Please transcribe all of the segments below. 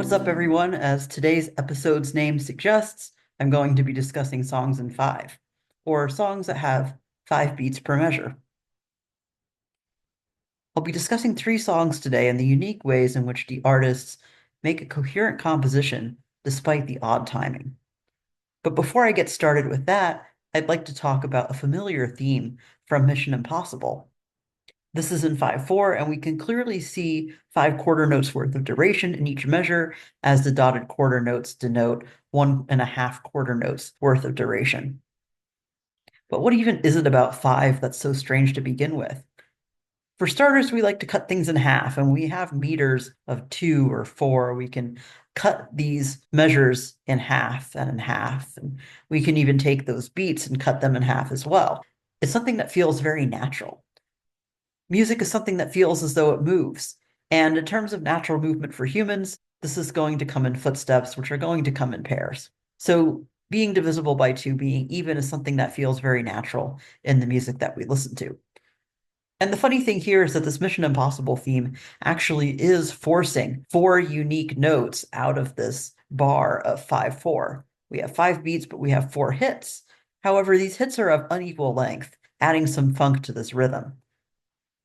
What's up, everyone? As today's episode's name suggests, I'm going to be discussing songs in five, or songs that have 5 beats per measure. I'll be discussing 3 songs today and the unique ways in which the artists make a coherent composition despite the odd timing. But before I get started with that, I'd like to talk about a familiar theme from Mission Impossible. This is in 5/4, and we can clearly see 5 quarter notes worth of duration in each measure, as the dotted quarter notes denote 1.5 quarter notes worth of duration. But what even is it about 5 that's so strange to begin with? For starters, we like to cut things in half, and we have meters of 2 or 4. We can cut these measures in half and in half, and we can even take those beats and cut them in half as well. It's something that feels very natural. Music is something that feels as though it moves. And in terms of natural movement for humans, this is going to come in footsteps, which are going to come in pairs. So being divisible by 2, being even, is something that feels very natural in the music that we listen to. And the funny thing here is that this Mission Impossible theme actually is forcing 4 unique notes out of this bar of 5/4. We have 5 beats, but we have 4 hits. However, these hits are of unequal length, adding some funk to this rhythm.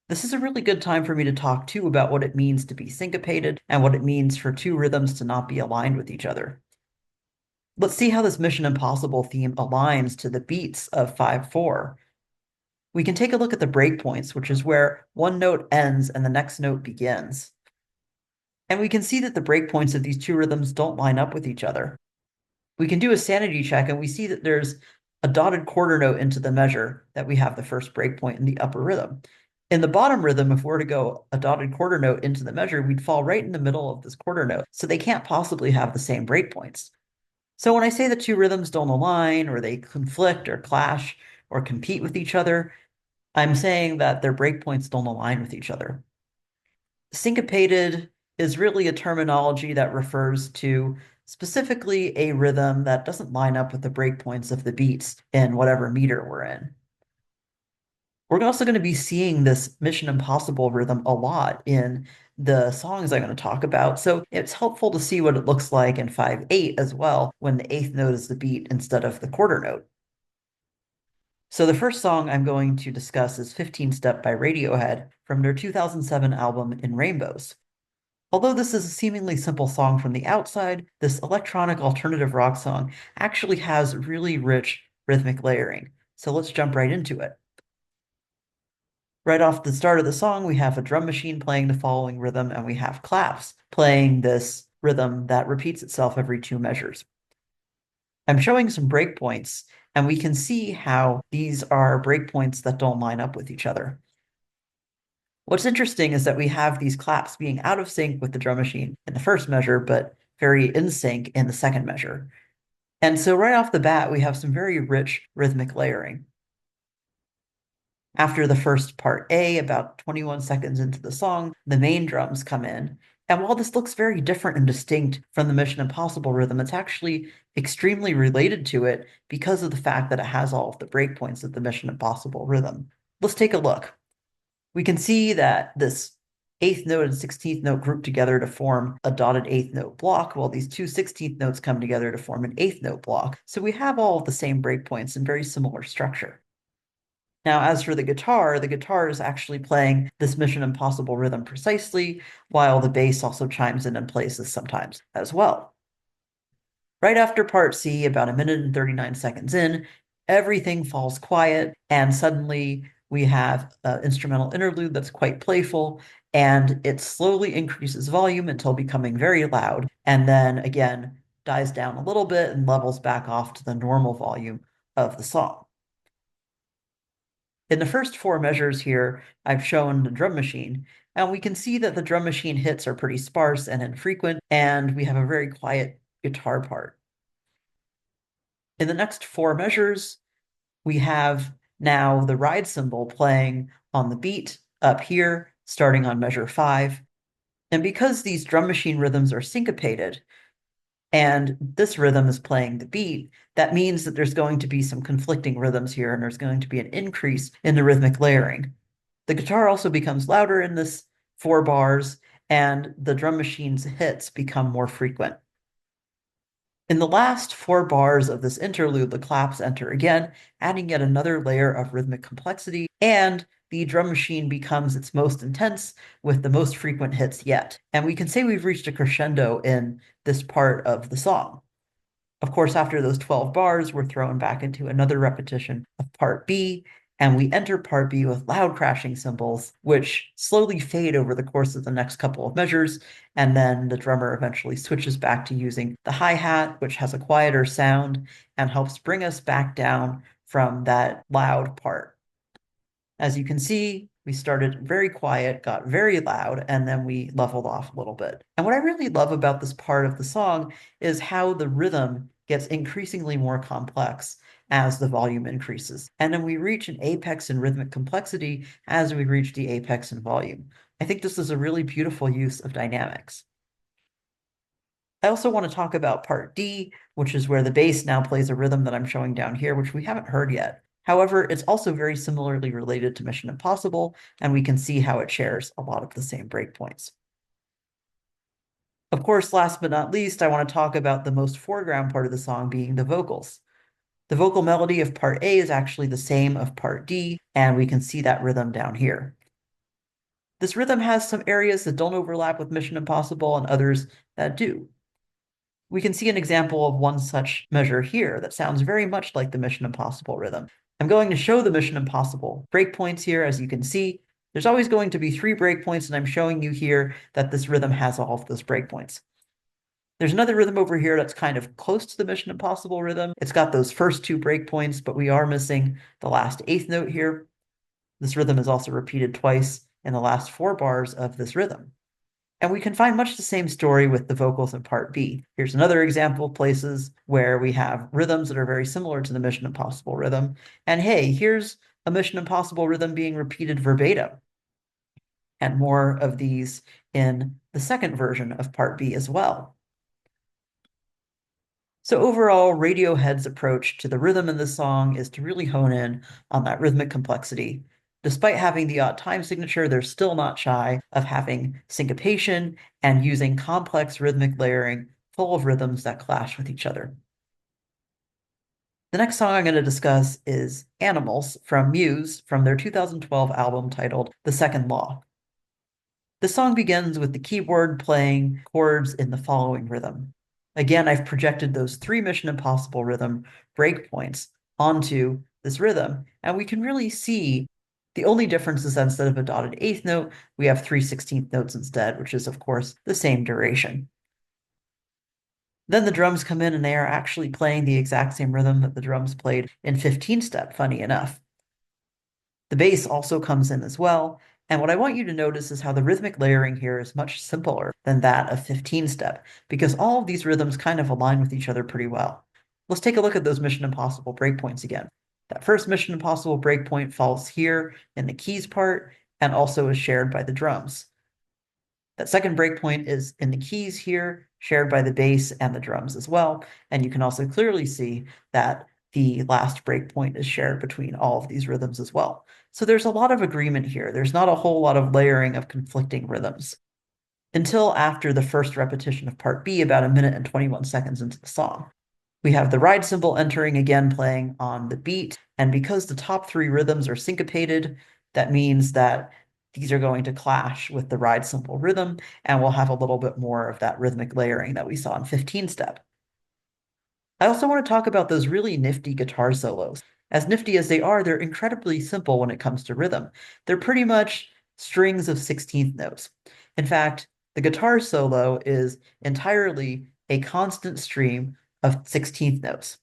This is a really good time for me to talk too about what it means to be syncopated and what it means for 2 rhythms to not be aligned with each other. Let's see how this Mission Impossible theme aligns to the beats of 5/4. We can take a look at the breakpoints, which is where one note ends and the next note begins. And we can see that the breakpoints of these 2 rhythms don't line up with each other. We can do a sanity check, and we see that there's a dotted quarter note into the measure that we have the first breakpoint in the upper rhythm. In the bottom rhythm, if we're to go a dotted quarter note into the measure, we'd fall right in the middle of this quarter note, so they can't possibly have the same breakpoints. So when I say the 2 rhythms don't align, or they conflict, or clash, or compete with each other, I'm saying that their breakpoints don't align with each other. Syncopated is really a terminology that refers to specifically a rhythm that doesn't line up with the breakpoints of the beats in whatever meter we're in. We're also going to be seeing this Mission Impossible rhythm a lot in the songs I'm going to talk about, so it's helpful to see what it looks like in 5/8 as well, when the 8th note is the beat instead of the quarter note. So the first song I'm going to discuss is 15 Step by Radiohead from their 2007 album In Rainbows. Although this is a seemingly simple song from the outside, this electronic alternative rock song actually has really rich rhythmic layering. So let's jump right into it. Right off the start of the song, we have a drum machine playing the following rhythm, and we have claps playing this rhythm that repeats itself every 2 measures. I'm showing some breakpoints, and we can see how these are breakpoints that don't line up with each other. What's interesting is that we have these claps being out of sync with the drum machine in the first measure, but very in sync in the second measure. And so right off the bat, we have some very rich rhythmic layering. After the first part A, about 21 seconds into the song, the main drums come in. And while this looks very different and distinct from the Mission Impossible rhythm, it's actually extremely related to it because of the fact that it has all of the breakpoints of the Mission Impossible rhythm. Let's take a look. We can see that this 8th note and 16th note group together to form a dotted 8th note block, while these 2 16th notes come together to form an 8th note block. So we have all of the same breakpoints and very similar structure. Now, as for the guitar is actually playing this Mission Impossible rhythm precisely, while the bass also chimes in and plays this sometimes as well. Right after part C, about 1 minute and 39 seconds in, everything falls quiet, and suddenly we have an instrumental interlude that's quite playful, and it slowly increases volume until becoming very loud, and then again dies down a little bit and levels back off to the normal volume of the song. In the first 4 measures here, I've shown the drum machine, and we can see that the drum machine hits are pretty sparse and infrequent, and we have a very quiet guitar part. In the next 4 measures, we have now the ride cymbal playing on the beat up here, starting on measure 5. And because these drum machine rhythms are syncopated, and this rhythm is playing the beat, that means that there's going to be some conflicting rhythms here, and there's going to be an increase in the rhythmic layering. The guitar also becomes louder in this 4 bars, and the drum machine's hits become more frequent. In the last four bars of this interlude, the claps enter again, adding yet another layer of rhythmic complexity, and the drum machine becomes its most intense with the most frequent hits yet. And we can say we've reached a crescendo in this part of the song. Of course, after those 12 bars, we're thrown back into another repetition of part B, and we enter part B with loud crashing cymbals, which slowly fade over the course of the next couple of measures, and then the drummer eventually switches back to using the hi-hat, which has a quieter sound and helps bring us back down from that loud part. As you can see, we started very quiet, got very loud, and then we leveled off a little bit. And what I really love about this part of the song is how the rhythm gets increasingly more complex as the volume increases. And then we reach an apex in rhythmic complexity as we reach the apex in volume. I think this is a really beautiful use of dynamics. I also want to talk about part D, which is where the bass now plays a rhythm that I'm showing down here, which we haven't heard yet. However, it's also very similarly related to Mission Impossible, and we can see how it shares a lot of the same breakpoints. Of course, last but not least, I want to talk about the most foreground part of the song being the vocals. The vocal melody of part A is actually the same of part D, and we can see that rhythm down here. This rhythm has some areas that don't overlap with Mission Impossible and others that do. We can see an example of one such measure here that sounds very much like the Mission Impossible rhythm. I'm going to show the Mission Impossible breakpoints here. As you can see, there's always going to be 3 breakpoints, and I'm showing you here that this rhythm has all of those breakpoints. There's another rhythm over here that's kind of close to the Mission Impossible rhythm. It's got those first 2 breakpoints, but we are missing the last 8th note here. This rhythm is also repeated twice in the last 4 bars of this rhythm. And we can find much the same story with the vocals in part B. Here's another example of places where we have rhythms that are very similar to the Mission Impossible rhythm. And hey, here's a Mission Impossible rhythm being repeated verbatim. And more of these in the second version of part B as well. So overall, Radiohead's approach to the rhythm in this song is to really hone in on that rhythmic complexity. Despite having the odd time signature, they're still not shy of having syncopation and using complex rhythmic layering full of rhythms that clash with each other. The next song I'm going to discuss is Animals from Muse from their 2012 album titled The Second Law. The song begins with the keyboard playing chords in the following rhythm. Again, I've projected those 3 Mission Impossible rhythm breakpoints onto this rhythm, and we can really see the only difference is that instead of a dotted 8th note, we have 3 16th notes instead, which is, of course, the same duration. Then the drums come in and they are actually playing the exact same rhythm that the drums played in 15-step, funny enough. The bass also comes in as well, and what I want you to notice is how the rhythmic layering here is much simpler than that of 15-step, because all of these rhythms kind of align with each other pretty well. Let's take a look at those Mission Impossible breakpoints again. That first Mission Impossible breakpoint falls here in the keys part and also is shared by the drums. That second breakpoint is in the keys here, shared by the bass and the drums as well, and you can also clearly see that the last breakpoint is shared between all of these rhythms as well. So there's a lot of agreement here. There's not a whole lot of layering of conflicting rhythms until after the first repetition of part B, about 1 minute and 21 seconds into the song. We have the ride cymbal entering again, playing on the beat, and because the top 3 rhythms are syncopated, that means that these are going to clash with the ride cymbal rhythm, and we'll have a little bit more of that rhythmic layering that we saw in 15-step. I also want to talk about those really nifty guitar solos. As nifty as they are, they're incredibly simple when it comes to rhythm. They're pretty much strings of 16th notes. In fact, the guitar solo is entirely a constant stream of 16th notes.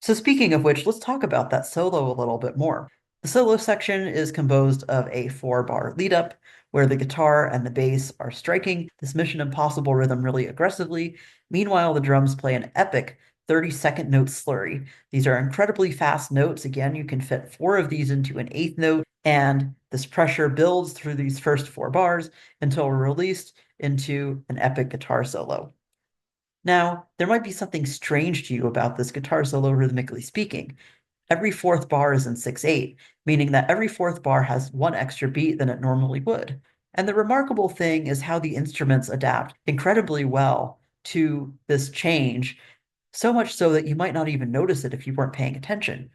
So speaking of which, let's talk about that solo a little bit more. The solo section is composed of a 4-bar lead up where the guitar and the bass are striking this Mission Impossible rhythm really aggressively. Meanwhile, the drums play an epic 30-second note slurry. These are incredibly fast notes. Again, you can fit 4 of these into an 8th note, and this pressure builds through these first 4 bars until we're released into an epic guitar solo. Now, there might be something strange to you about this guitar solo rhythmically speaking. Every 4th bar is in 6/8, meaning that every 4th bar has 1 extra beat than it normally would. And the remarkable thing is how the instruments adapt incredibly well to this change, so much so that you might not even notice it if you weren't paying attention.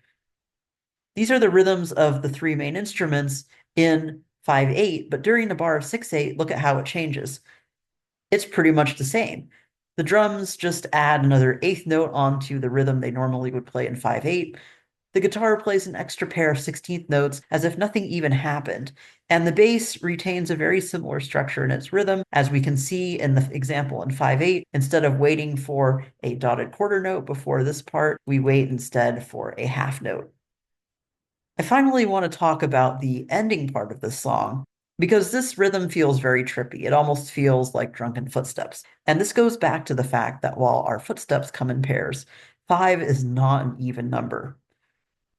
These are the rhythms of the three main instruments in 5/8, but during the bar of 6/8, look at how it changes. It's pretty much the same. The drums just add another eighth note onto the rhythm they normally would play in 5/8. The guitar plays an extra pair of 16th notes as if nothing even happened, and the bass retains a very similar structure in its rhythm, as we can see in the example in 5/8. Instead of waiting for a dotted quarter note before this part, we wait instead for a half note. I finally want to talk about the ending part of this song because this rhythm feels very trippy. It almost feels like drunken footsteps. And this goes back to the fact that while our footsteps come in pairs, five is not an even number.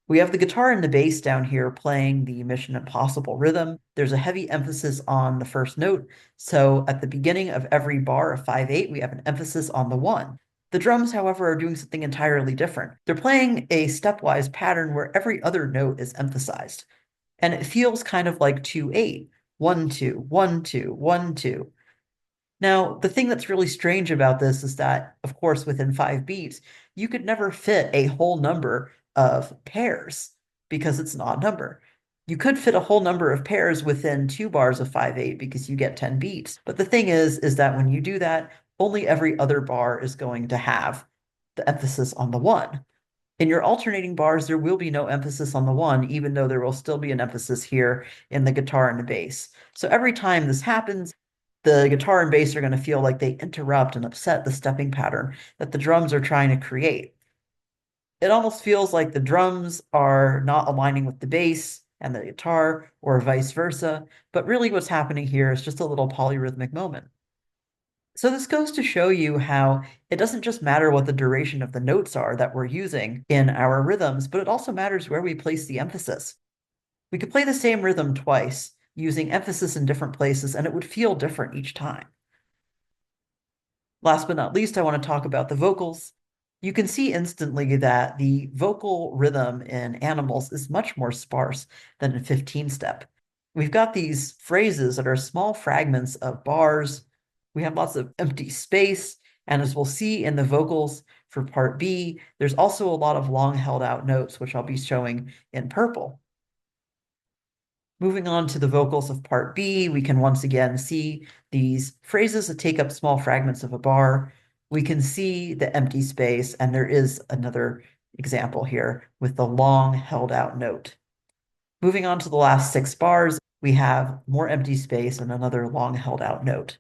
We have the guitar and the bass down here playing the Mission Impossible rhythm. There's a heavy emphasis on the first note. So at the beginning of every bar of 5/8, we have an emphasis on the one. The drums, however, are doing something entirely different. They're playing a stepwise pattern where every other note is emphasized. And it feels kind of like 2/8, 1/2, 1/2, 1/2. Now, the thing that's really strange about this is that, of course, within 5 beats, you could never fit a whole number of pairs because it's an odd number. You could fit a whole number of pairs within 2 bars of 5/8 because you get 10 beats. But the thing is that when you do that, only every other bar is going to have the emphasis on the one. In your alternating bars, there will be no emphasis on the one, even though there will still be an emphasis here in the guitar and the bass. So every time this happens, the guitar and bass are going to feel like they interrupt and upset the stepping pattern that the drums are trying to create. It almost feels like the drums are not aligning with the bass and the guitar, or vice versa, but really what's happening here is just a little polyrhythmic moment. So this goes to show you how it doesn't just matter what the duration of the notes are that we're using in our rhythms, but it also matters where we place the emphasis. We could play the same rhythm twice using emphasis in different places, and it would feel different each time. Last but not least, I want to talk about the vocals. You can see instantly that the vocal rhythm in animals is much more sparse than in 15 step. We've got these phrases that are small fragments of bars. We have lots of empty space. And as we'll see in the vocals for part B, there's also a lot of long held out notes, which I'll be showing in purple. Moving on to the vocals of part B, we can once again see these phrases that take up small fragments of a bar. We can see the empty space, and there is another example here with the long held out note. Moving on to the last 6 bars, we have more empty space and another long held out note.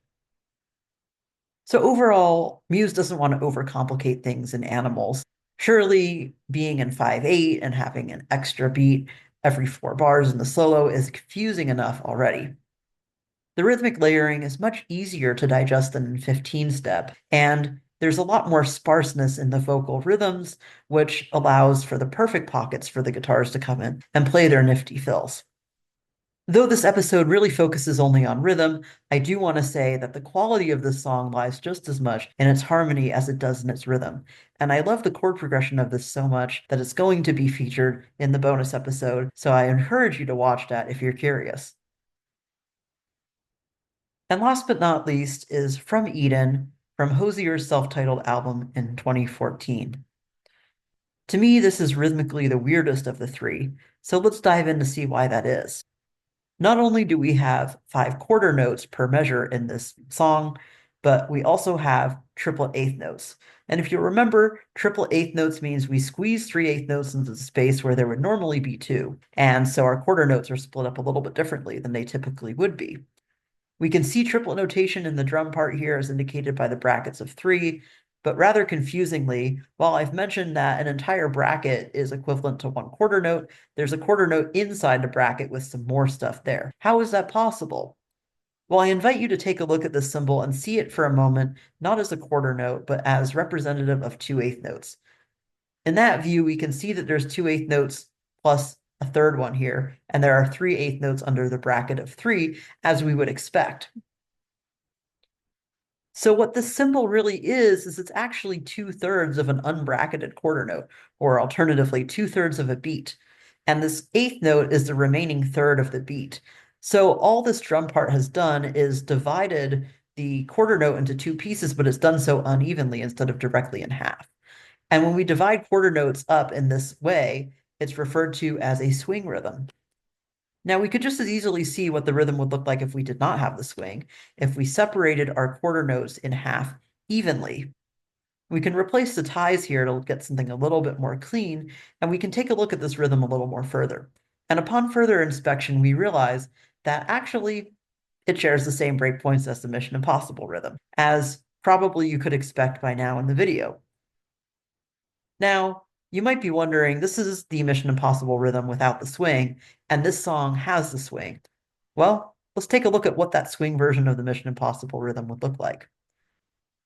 So overall, Muse doesn't want to overcomplicate things in animals. Surely being in 5/8 and having an extra beat every 4 bars in the solo is confusing enough already. The rhythmic layering is much easier to digest than in 15 step, and there's a lot more sparseness in the vocal rhythms, which allows for the perfect pockets for the guitars to come in and play their nifty fills. Though this episode really focuses only on rhythm, I do want to say that the quality of this song lies just as much in its harmony as it does in its rhythm. And I love the chord progression of this so much that it's going to be featured in the bonus episode, so I encourage you to watch that if you're curious. And last but not least is From Eden from Hosier's self-titled album in 2014. To me, this is rhythmically the weirdest of the three, so let's dive in to see why that is. Not only do we have 5 quarter notes per measure in this song, but we also have triplet eighth notes. And if you remember, triplet eighth notes means we squeeze 3/8 notes into the space where there would normally be two. And so our quarter notes are split up a little bit differently than they typically would be. We can see triplet notation in the drum part here as indicated by the brackets of 3, but rather confusingly, while I've mentioned that an entire bracket is equivalent to 1 quarter note, there's a quarter note inside the bracket with some more stuff there. How is that possible? Well, I invite you to take a look at this symbol and see it for a moment, not as a quarter note, but as representative of 2/8 notes. In that view, we can see that there's 2/8 notes plus a third one here, and there are 3/8 notes under the bracket of 3, as we would expect. So what this symbol really is it's actually 2/3 of an unbracketed quarter note, or alternatively 2/3 of a beat. And this eighth note is the remaining third of the beat. So all this drum part has done is divided the quarter note into two pieces, but it's done so unevenly instead of directly in half. And when we divide quarter notes up in this way, it's referred to as a swing rhythm. Now, we could just as easily see what the rhythm would look like if we did not have the swing, if we separated our quarter notes in half evenly. We can replace the ties here to get something a little bit more clean, and we can take a look at this rhythm a little more further. And upon further inspection, we realize that actually it shares the same breakpoints as the Mission Impossible rhythm, as probably you could expect by now in the video. Now, you might be wondering, this is the Mission Impossible rhythm without the swing, and this song has the swing. Well, let's take a look at what that swing version of the Mission Impossible rhythm would look like.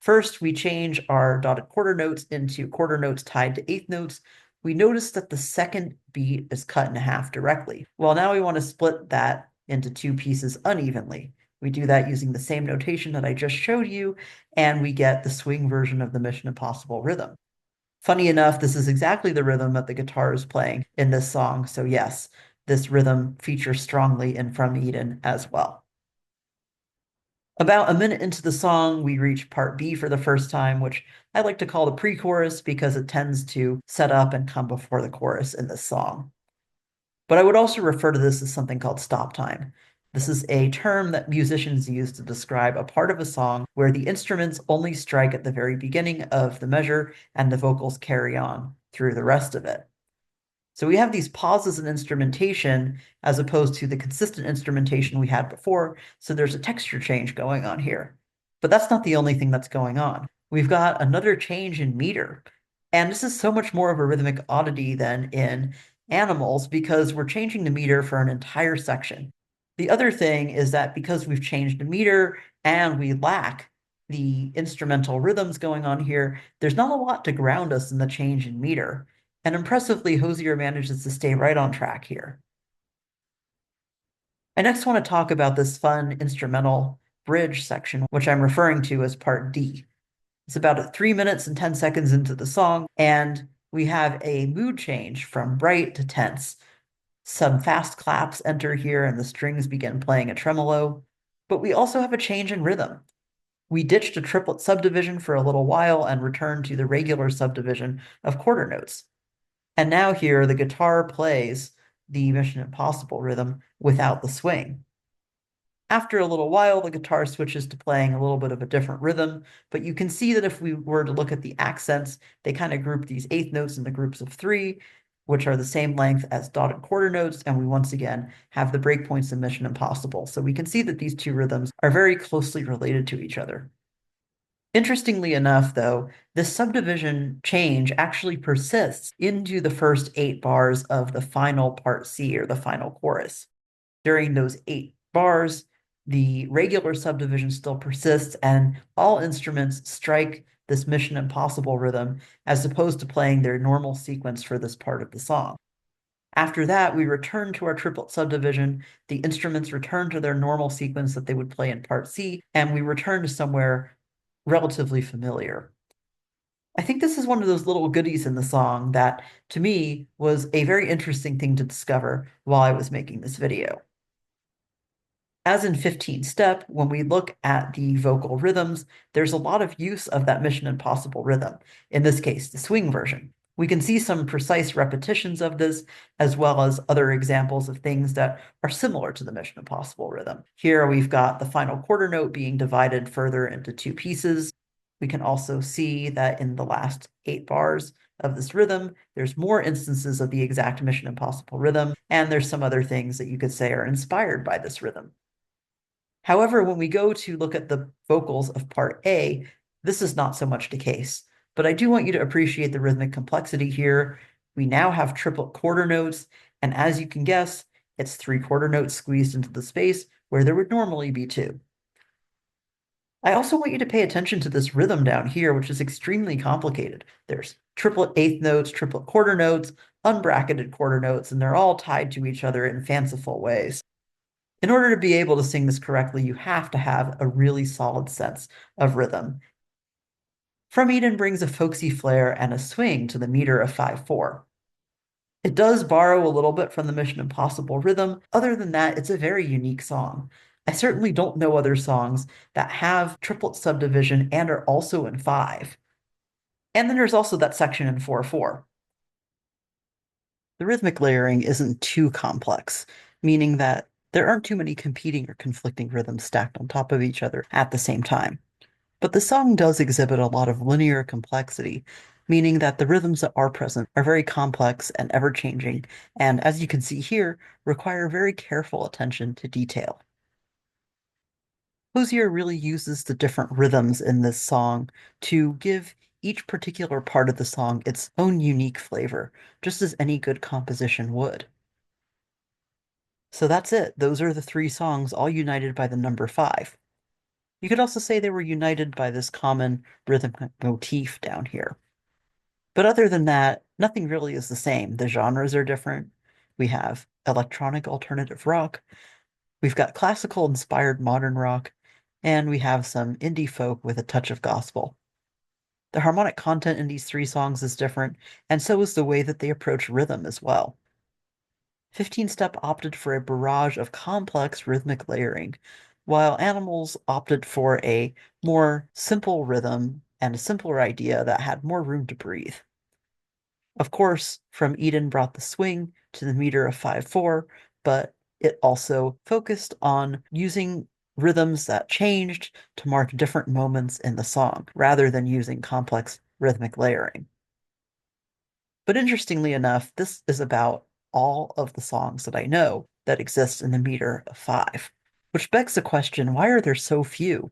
First, we change our dotted quarter notes into quarter notes tied to eighth notes. We notice that the second beat is cut in half directly. Well, now we want to split that into two pieces unevenly. We do that using the same notation that I just showed you, and we get the swing version of the Mission Impossible rhythm. Funny enough, this is exactly the rhythm that the guitar is playing in this song. So yes, this rhythm features strongly in From Eden as well. About a minute into the song, we reach part B for the first time, which I like to call the pre-chorus because it tends to set up and come before the chorus in this song. But I would also refer to this as something called stop time. This is a term that musicians use to describe a part of a song where the instruments only strike at the very beginning of the measure and the vocals carry on through the rest of it. So we have these pauses in instrumentation as opposed to the consistent instrumentation we had before. So there's a texture change going on here. But that's not the only thing that's going on. We've got another change in meter. And this is so much more of a rhythmic oddity than in animals because we're changing the meter for an entire section. The other thing is that because we've changed the meter and we lack the instrumental rhythms going on here, there's not a lot to ground us in the change in meter. And impressively, Hozier manages to stay right on track here. I next want to talk about this fun instrumental bridge section, which I'm referring to as part D. It's about 3 minutes and 10 seconds into the song, and we have a mood change from bright to tense. Some fast claps enter here, and the strings begin playing a tremolo. But we also have a change in rhythm. We ditched a triplet subdivision for a little while and returned to the regular subdivision of quarter notes. And now here, the guitar plays the Mission Impossible rhythm without the swing. After a little while, the guitar switches to playing a little bit of a different rhythm, but you can see that if we were to look at the accents, they kind of group these eighth notes into groups of three, which are the same length as dotted quarter notes, and we once again have the breakpoints in Mission Impossible. So we can see that these two rhythms are very closely related to each other. Interestingly enough, though, this subdivision change actually persists into the first 8 bars of the final part C, or the final chorus. During those 8 bars, the regular subdivision still persists, and all instruments strike this Mission Impossible rhythm as opposed to playing their normal sequence for this part of the song. After that, we return to our triplet subdivision. The instruments return to their normal sequence that they would play in part C, and we return to somewhere relatively familiar. I think this is one of those little goodies in the song that, to me, was a very interesting thing to discover while I was making this video. As in 15 Step, when we look at the vocal rhythms, there's a lot of use of that Mission Impossible rhythm, in this case, the swing version. We can see some precise repetitions of this, as well as other examples of things that are similar to the Mission Impossible rhythm. Here we've got the final quarter note being divided further into two pieces. We can also see that in the last 8 bars of this rhythm, there's more instances of the exact Mission Impossible rhythm, and there's some other things that you could say are inspired by this rhythm. However, when we go to look at the vocals of part A, this is not so much the case. But I do want you to appreciate the rhythmic complexity here. We now have triplet quarter notes, and as you can guess, it's 3 quarter notes squeezed into the space where there would normally be 2. I also want you to pay attention to this rhythm down here, which is extremely complicated. There's triplet eighth notes, triplet quarter notes, unbracketed quarter notes, and they're all tied to each other in fanciful ways. In order to be able to sing this correctly, you have to have a really solid sense of rhythm. From Eden brings a folksy flair and a swing to the meter of 5/4. It does borrow a little bit from the Mission Impossible rhythm. Other than that, it's a very unique song. I certainly don't know other songs that have triplet subdivision and are also in five. And then there's also that section in 4/4. The rhythmic layering isn't too complex, meaning that there aren't too many competing or conflicting rhythms stacked on top of each other at the same time. But the song does exhibit a lot of linear complexity, meaning that the rhythms that are present are very complex and ever changing, and as you can see here, require very careful attention to detail. Hosier really uses the different rhythms in this song to give each particular part of the song its own unique flavor, just as any good composition would. So that's it. Those are the three songs, all united by the number five. You could also say they were united by this common rhythmic motif down here. But other than that, nothing really is the same. The genres are different. We have electronic alternative rock, we've got classical inspired modern rock, and we have some indie folk with a touch of gospel. The harmonic content in these three songs is different, and so is the way that they approach rhythm as well. 15 Step opted for a barrage of complex rhythmic layering, while Animals opted for a more simple rhythm and a simpler idea that had more room to breathe. Of course, From Eden brought the swing to the meter of 5/4, but it also focused on using rhythms that changed to mark different moments in the song, rather than using complex rhythmic layering. But interestingly enough, this is about all of the songs that I know that exist in the meter of five, which begs the question, why are there so few?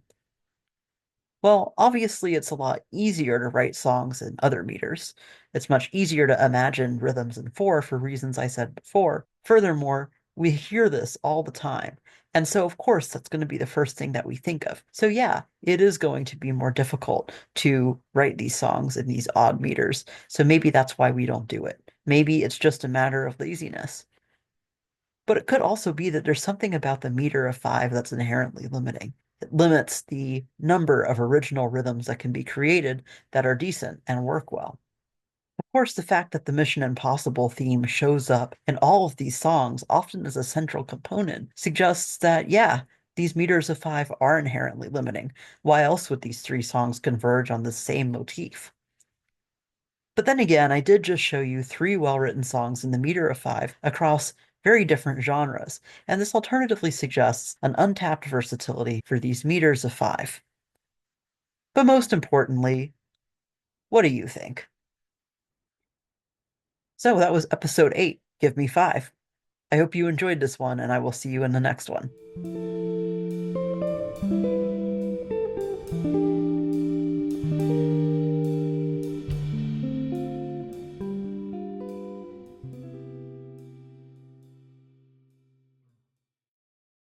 Well, obviously, it's a lot easier to write songs in other meters. It's much easier to imagine rhythms in four for reasons I said before. Furthermore, we hear this all the time. And so, of course, that's going to be the first thing that we think of. So, yeah, it is going to be more difficult to write these songs in these odd meters. So maybe that's why we don't do it. Maybe it's just a matter of laziness. But it could also be that there's something about the meter of five that's inherently limiting. It limits the number of original rhythms that can be created that are decent and work well. Of course, the fact that the Mission Impossible theme shows up in all of these songs, often as a central component, suggests that, yeah, these meters of five are inherently limiting. Why else would these three songs converge on the same motif? But then again, I did just show you three well-written songs in the meter of five across very different genres, and this alternatively suggests an untapped versatility for these meters of five. But most importantly, what do you think? So that was episode 8, Give Me Five. I hope you enjoyed this one, and I will see you in the next one.